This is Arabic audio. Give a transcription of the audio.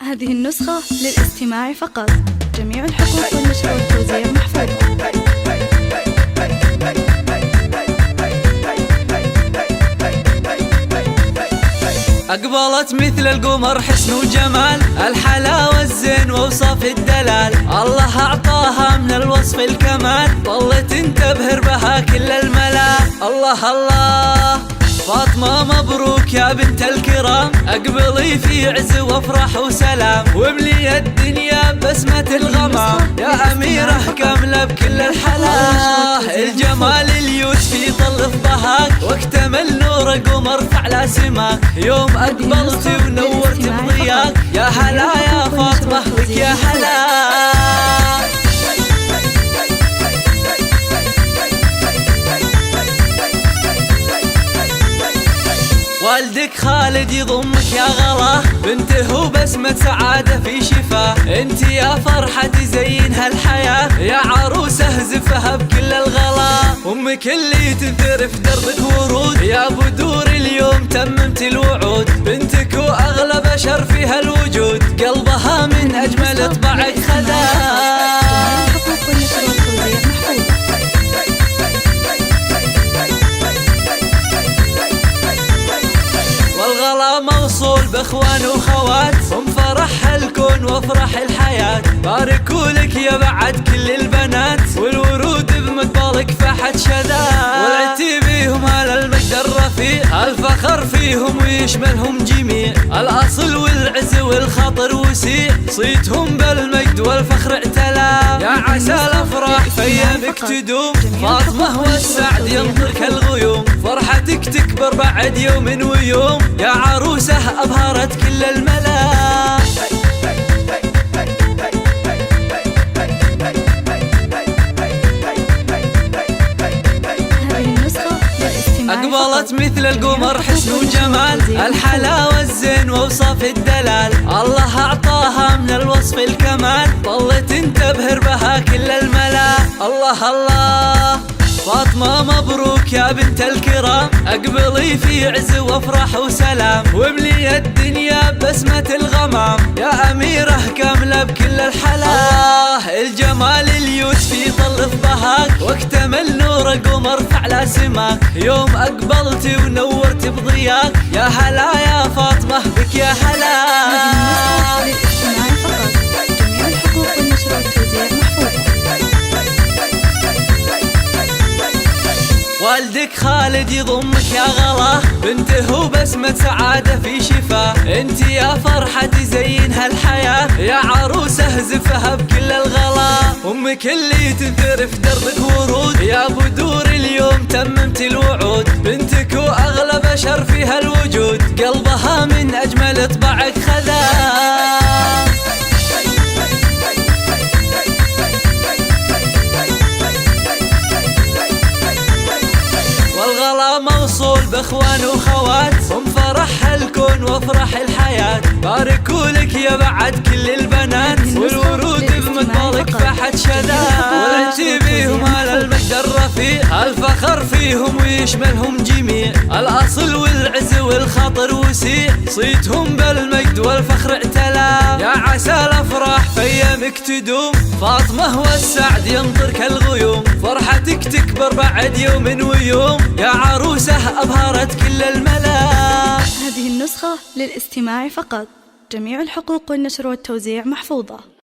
هذه النسخة للاستماع فقط. جميع الحقوق والنشر والتوزيع محفوظة. أقبلت مثل القمر حسن وجمال، الحلاوة الزين ووصف الدلال، الله أعطاها من الوصف الكمال، ظلت تنتبهر بها كل الملا. الله الله فاطمة مبروك يا بنت الكرام، اقبلي في عز وافرح وسلام، واملي الدنيا بسمة الغمام، يا أميرة كاملة بكل الحلا. الجمال اليوسف يطل في ضحاك، واكتمل نور قمر فعلى سماك، يوم أقبلت ونورت بضياك، يا هلا يا فاطمة بك يا هلا. والدك خالد يضمك يا غلا، بنته وبسمة سعادة في شفاه، انت يا فرحة تزين هالحياة، يا عروسة زفها بكل الغلا، امك اللي تنثر في دربك ورود، يا بدور اليوم تممت الوعود، بنتك واغلى بشر في هالوجود، قلبها من اجمل طبعك خذا. والغلا موصول باخوان وخوات، هم فرح الكون وافرح الحياة، باركوا لك يا بعد كل البنات، والورود بمقبلك فاحت شذا، والعتي بيهم على المجد الرفيع، الفخر فيهم ويشملهم جميع، الاصل والعز والخاطر وسيع، صيتهم بالمجد والفخر اعتلى، يا عسى الافراح في ايامك تدوم، فاطمة والسعد ينطر كالغيوم، فرحتك تكبر بعد يوم ويوم، يا عروسة أبهرت كل الملا. أقبلت مثل القمر حسن وجمال، الحلاوة الزين ووصف الدلال، الله أعطاها من الوصف الكمال، ظلت تنتبهر بها كل الملا. الله الله فاطمة مبروك يا بنت الكرام، اقبلي في عز وافرح وسلام، واملي الدنيا بسمة الغمام، يا أميرة كاملة بكل الحلا. الجمال اليوسف يطل في ضحاك، واكتمل نور قمر فعلى سماك، يوم أقبلت ونورت بضياك، يا هلا يا فاطمة بك يا هلا. جميع الحقوق والنشر والتوزيع محفوظة. والدك خالد يضمك يا غلا، بنته وبسمة سعادة في شفاه، انت يا فرحة تزين هالحياة، يا عروسة زفها بكل الغلا، امك اللي تنثر في دربك ورود، يا بدور اليوم تممت الوعود، بنتك واغلى بشر في هالوجود، قلبها من اجمل طبعك خذا. والغلا موصول باخوان وخوات، هم فرح الكون وافرح الحياة، باركوا لك يا بعد كل البنات، والورود بمقبلك فاحت شذا، والعتي بيهم على المجد الرفيع، الفخر فيهم ويشملهم جميع، الاصل والعز والخاطر وسيع، صيتهم بالمجد والفخر اعتلى، يا عسى الافراح في ايامك تدوم، فاطمة والسعد ينطر كالغيوم، فرحتك تكبر بعد يوم ويوم، يا عروسة أبهرت كل الملا. هذه النسخة للاستماع فقط. جميع الحقوق والنشر والتوزيع محفوظة.